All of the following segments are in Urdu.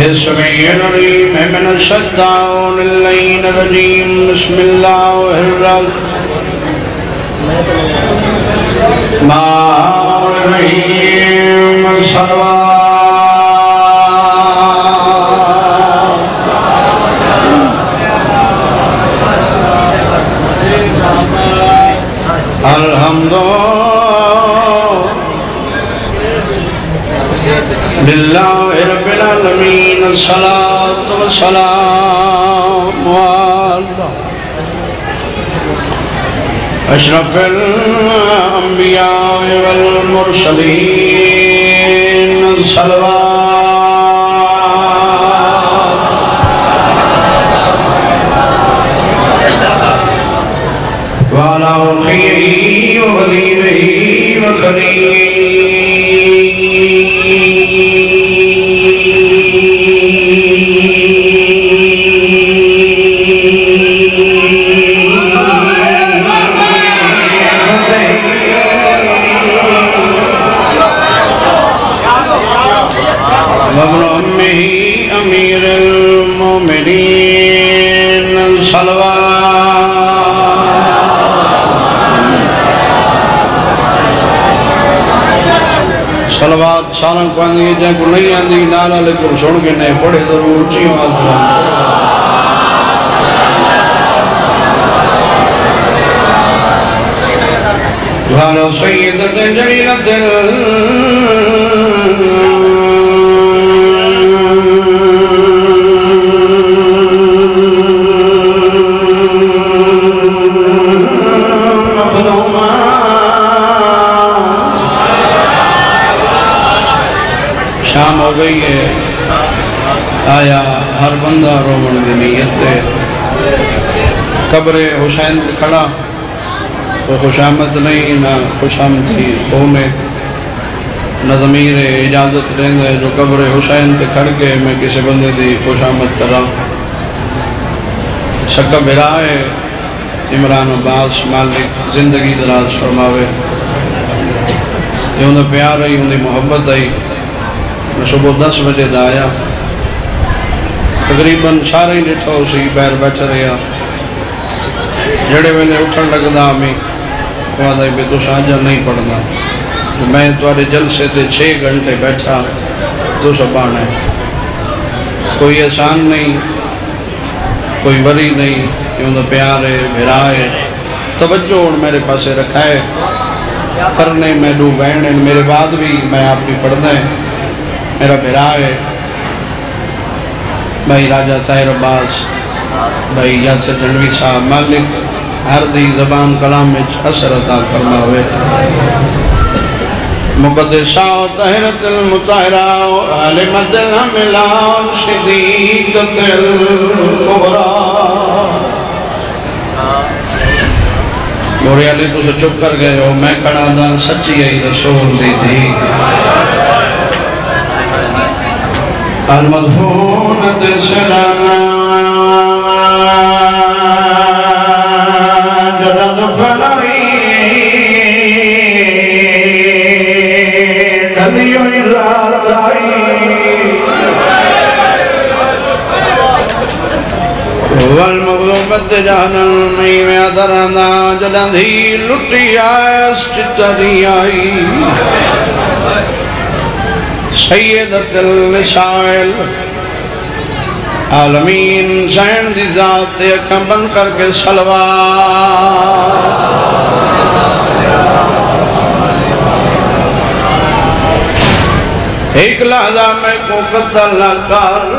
السميع العليم من الشيطان اللعين الرجيم بسم الله الرحمن الرحيم الحمد لله رب العالمين الصلاة والسلام على أشرف الأنبياء والمرسلين الصلوات وعلى أخيه وخليله وابن أمه أمير المؤمنين صلوات سالن کو آندھی جائے کو نہیں آندھی نانا لیکن سن کے نہیں پڑھے ضرور اچھی آواز وعلى سيدة جليلة شام ہو گئی ہے آیا ہر بندہ رومن کی نیت ہے قبر حسین کھڑا تو خوش آمد نہیں نہ خوش آمدی خونے نہ ضمیر اجازت لیں گے جو قبر حسین تے کھڑ کے میں کسی بندے دی خوش آمد کرا شکا برائے عمران عباس مالک زندگی دراز فرماوے یہ انہیں پیار آئی انہیں محبت آئی میں صبح 10 بجے دا آیا تقریباً سارے ہی ڈٹھا اسی بیر بیٹھ رہا جڑے میں نے اٹھن لگدا ہمیں وعدہ ہے تو شاہجہ نہیں پڑھنا میں تمہارے جلسے تے 6 گھنٹے بیٹھا تو سبانا ہے کوئی احسان نہیں کوئی وری نہیں کیوں تو پیار ہے بھرائے توجہ میرے پاسے رکھا ہے کرنے میں دو بہن ہیں میرے بعد بھی میں آپ کی پڑھنا ہے میرا بھرائے بھائی راجہ طاہر عباس بھائی یاسر جنوی صاحب مالک ہر دی زبان کلام میں اثر عطا فرماوے مقدسہ طاہرت المطاہرہ عالمت الحملہ شدیدت القبرہ گوری علی تو سے چپ کر گئے ہو میں کھڑا دا سچی ہے رسول دی تھی المدفون دل سرانا جدد فلائی ندیو رات آئی والمغلوبت جانا نہیں میں ادرانا جدد ہی لٹی آئیس چتری آئی سیدت النسائل عالمین زین دی ذات اکم بن کر کے صلوات ایک لحظہ میں کو قتل نہ کر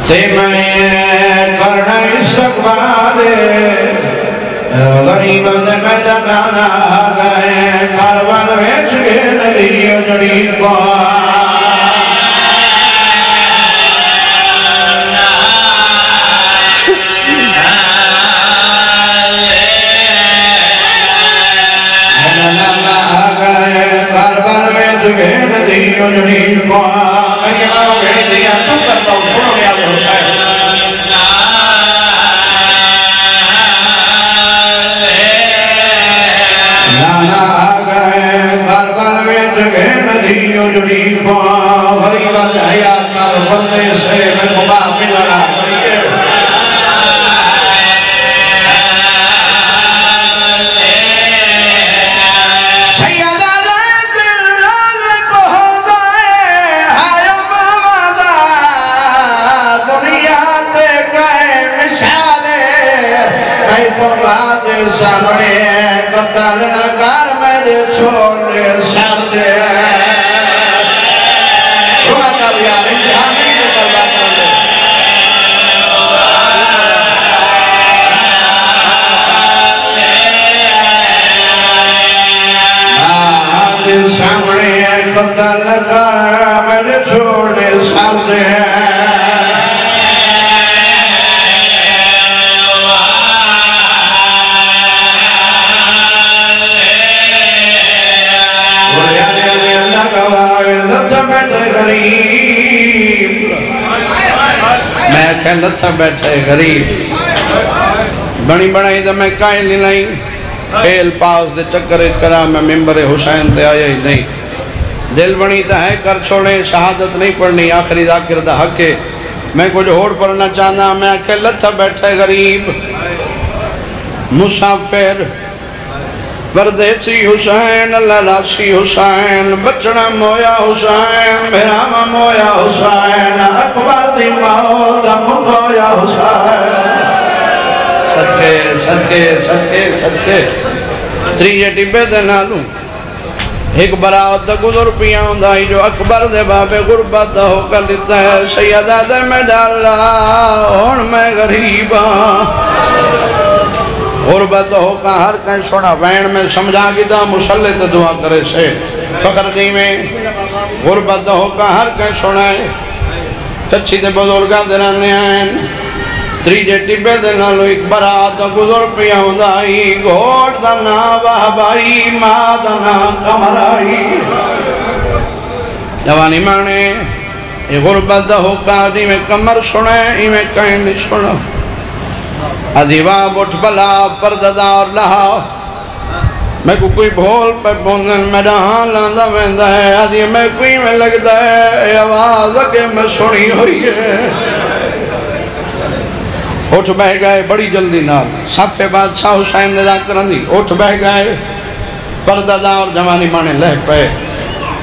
تے میں کرنا استقبال غریب دے میں جنانا گئے کاروان ویچ گئے نبی جڑی کو کاروان ویچ گئے نبی جڑی کو میں یہ مانو بھیڑی دیا چپ کرتا ہوں سنو میں آدھے حسین اجڑی اجڑی کو غریب حیات کر بندے سے میں خدا ملنا سامنے قتل نہ کر میرے چھوڑے سر دے رونا کر یار امتحان نہیں نکل جاتا دل سامنے قتل نہ کر میرے چھوڑے سر دے میں کہ لتھا بیٹھے غریب بنی بنائی تو میں قائل ہی نہیں کھیل پاس دے چکر کرا میں ممبر حسین تے آیا ہی نہیں دل بنی تا ہے کر چھوڑے شہادت نہیں پڑھنی آخری ذاکر دا حق ہے میں کچھ اور پڑھنا چاہنا میں کہ لتھا بیٹھے غریب مسافر پردیسی حسین اللہ راسی حسین بچنا مویا حسین بھراما مویا حسین اکبر دی موت مکھویا حسین صدقے صدقے صدقے صدقے تریجے ٹبے دے نالوں ایک برات دا گزر پیاں دائی جو اکبر دے بابے غربت دا ہو کر لیتا ہے سیدہ دے میں ڈالا ہون میں غریباں غربت ہو کا ہر کہیں سوڑا وین میں سمجھا گی دا مسلح تے دعا کرے سے فخر دی میں غربت ہو کا ہر کہیں سوڑا ہے کچھی تے بزرگاں درانے آئیں تریجے ٹبے دے نالو ایک برات گزر پیا ہندائی گھوٹ دا نا بہبائی ماں دا نا کمرائی جوانی مانے یہ غربت ہو کا دی میں کمر سنے ہی میں کہیں نہیں سنا ادھیواب اٹھ بلا پرددار لہا میں کوئی بھول پہ بوندن میں رہاں لاندہ ویندہ ہے ادھی میں کوئی میں لگتا ہے آواز اگے میں سنی ہوئی ہے اٹھ بہ گئے بڑی جلدی نال صفے بادشاہ حسین نے ذاکران دی اٹھ بہ گئے پرددار جوانی مانے لہ پہ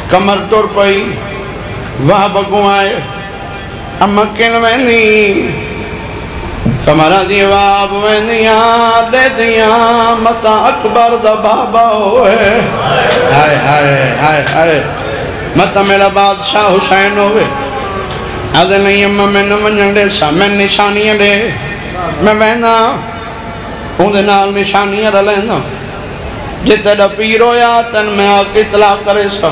کمر ٹور پئی وہ بگو آئے اما کن میں نہیں کمرہ دیواب میں نیاں دے دیاں متا اکبر دا بابا ہوئے ہائے ہائے ہائے ہائے متا میرا بادشاہ حسین ہوئے آدھے نہیں اممہ میں نمجن دے سا میں نشانیاں دے میں بہنا ہوں دے نال نشانیاں دا لینا جتے دا پیر ہویا تن میں آکے اطلاع کرے سا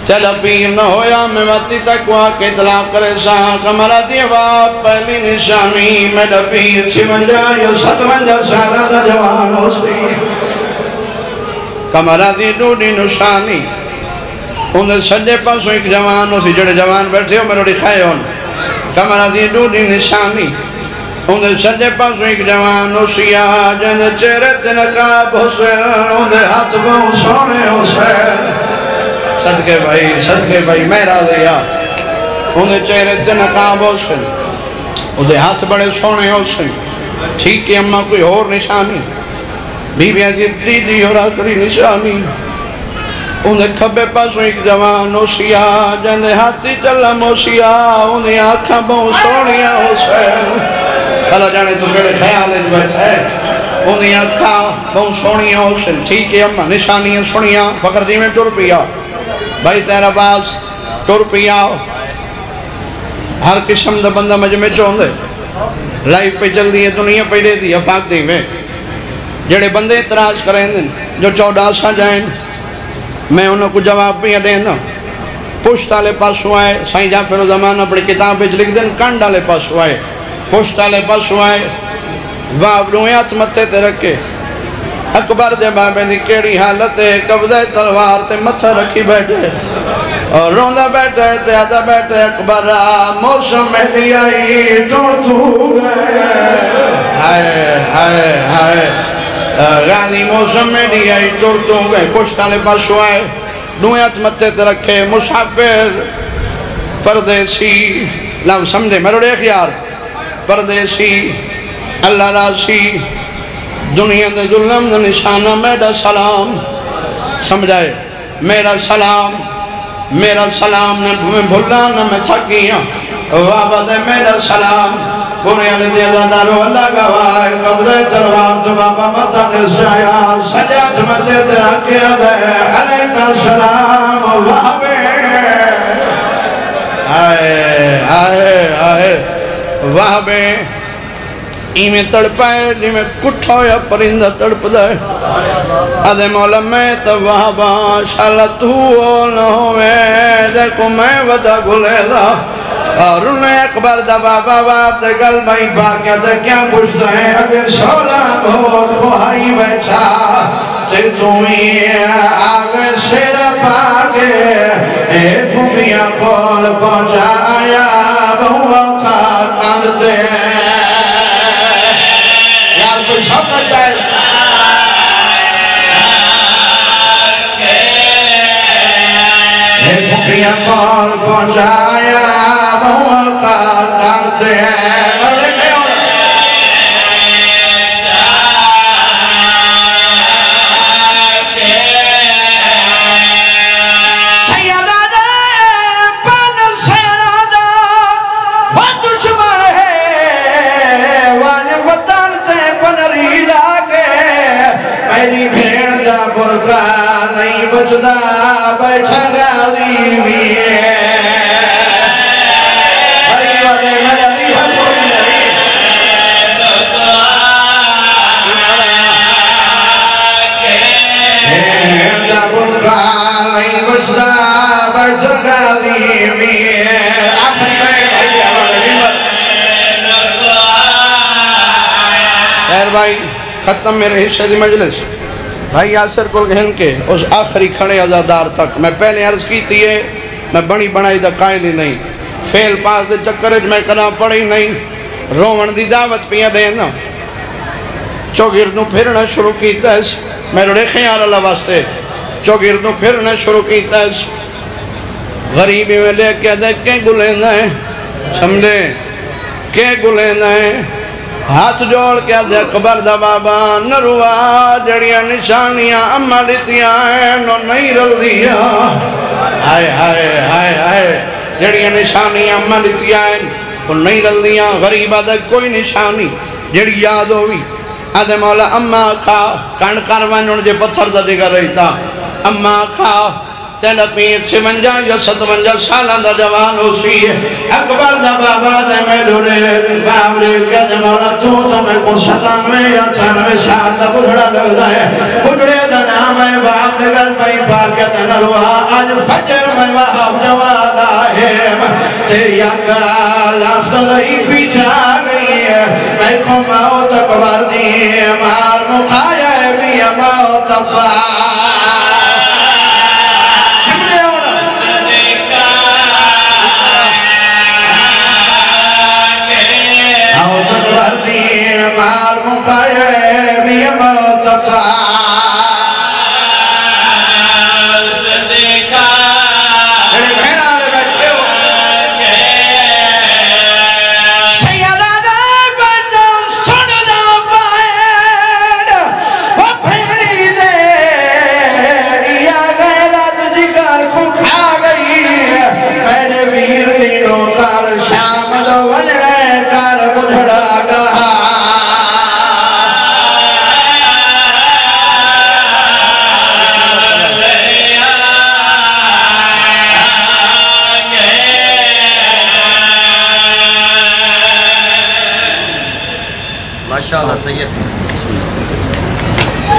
چلا پیر نہ ہویا میں واتی تک واقع اطلاع کرے سا کمرہ دیواب پہلی نشانی میرا پیر چھمنجا یا ستمنجا سارا دا جوان ہو سی کمرہ دی دوڑی نشانی انہیں سجے پاسوں ایک جوان ہو سی جڑے جوان بیٹھے ہو میں روڑی کھائے ہون کمرہ دی دوڑی نشانی انہیں سجے پاسوں ایک جوان ہو سی جن چہرے تنقاب حسین انہیں ہاتھ بہن سونے حسین صدقے بھائی میرا دیا انہیں چہرے تے نقاب حسن انہیں ہاتھ بڑے سونے حسن ٹھیک ہے اممہ کوئی اور نشانی بی بی عزیزی دی اور آخری نشانی انہیں کھبے پاسوں ایک جوان ہوسیا جنہیں ہاتھی چلم ہوسیا انہیں آنکھاں بہن سونیا حسین اللہ جانے تو کڑے خیال ہے بیٹھا ہے انہیں آنکھاں بہن سونیا حسن ٹھیک ہے اممہ نشانیاں سنیا فخر دی میں ٹر پیا بھائی تیرا باز ٹور پیا ہر قسم دا بندہ مجمع چون دے لائف پہ چل دی ہے دنیا پہ دے دی افاق دی میں جڑے بندے اعتراض کریں دن جو 14 سا جائیں میں انہوں کو جواب بھی دینا پشت آلے پاسو آئے سائیں جعفر الزمان اپنی کتاب پہ لکھ دن کانڈ آلے پاسو آئے پشت آلے پاسو آئے واب رویات متے تے رکھے اکبر دے بابے دی کیڑی حالت ہے قبضہ تلوار تے متھا رکھی بیٹھے اور روندہ بیٹھے تے آدھا بیٹھے اکبر موسم میں دی آئی ٹوڑ تو گئے ہائے ہائے ہائے غالی موسم میں دی آئی ٹوڑ تو گئے پشت آلے پاسو آئے دویات متے تے رکھے مسافر پردیسی نام سمجھے میرے دیکھ یار پردیسی اللہ راسی دنیا دے ظلم دے نشانہ میرا سلام سمجھائے میرا سلام نے بھولا نہ میں تھکیاں بابا دے میرا سلام پورے علی دی اللہ دارو اللہ گواہ قبضہ دروار تو بابا مطا نسایا سجاد مدے تیرا کیا دے علیکہ السلام وحبے آئے وحبے ایمیں تڑپائے جیمیں کٹھا یا پرندہ تڑپ دائے آدھے مولا میں تو وحبا شاءاللہ تو نہ ہوئے دیکھو میں ودا گلے دا اور انہیں اکبر دا بابا باب دے گل بھائی باقیہ دے کیا پوچھتا ہے اگر سولہ بہت خواہی بیٹھا تے تمہیں آگے سیر پاکے اے پھومیاں کول پہنچا آیا بہو کاندتے یار کوئی سمجھ جائے اے پھومیاں کول پہنچا آیا بہو کاندتے میری بھیڑ دا برکا نہیں بچدا بیٹھا گالی بھی غریبہ دے میرا دیہا کوئی نہیں بھیڑ دا برکا نہیں بچدا بیٹھا گالی بھی آخری میں بھائی حوالے بھی خیر بھائی ختم میرے حصے دی مجلس بھائی یاسر کو گھن کے اس آخری کھڑے عزادار تک میں پہلے عرض کی تھی میں بڑی بڑائی دا قائل ہی نہیں فیل پاس دے چکرج میں کنا پڑی نہیں رومن دی دعوت پیا دینا چوگردوں پھرنا شروع کیتا ہے میں روڑے خیال اللہ واسطے چوگردوں پھرنا شروع کیتا ہے غریبی میں لے کے دیکھ کے گلینا ہے سمجھے کے گلینا ہے ہاتھ جوڑ کے دے قبر دا بابا نروا جڑیاں نشانیاں امہ لیتیاں ہیں نو نہیں رل دیا آئے جڑیاں نشانیاں امہ لیتیاں ہیں وہ نہیں رل دیا غریبہ دے کوئی نشانی جڑی یاد ہوئی آدھے مولا امہ کھا کانڈ کاروان انجھے پتھر دا دگا رہی تھا امہ کھا تینا پیر 56 یا 57 سالان دا جوان ہو سی ہے اکبر دا بابا دے میں ڈھوڑے بابلے کیا دے مولا تو میں کو 97 یا 98 سال دا بڑھڑا لگ دا ہے بڑھڑے دا نام ہے باپ دے گل پہی پاکیا دا نلوہ آج فجر میں باپ جوان آئے تیری اکال آفتہ ضعیفی جا گئی ہے میں کو موت اکبر دی مار مکھایا ہے بھی موت اکبر مار مقایم یمت صدقہ بڑے بھیڑا لے بیٹھے ہو سیدہ دے بیٹھا سننا پائے وہ بھیڑی دے یا غیرت جگر کو کھا گئی میرے ویر دینوں کار شامل ونڑے کار بجھڑا گہا ماشاءاللہ سید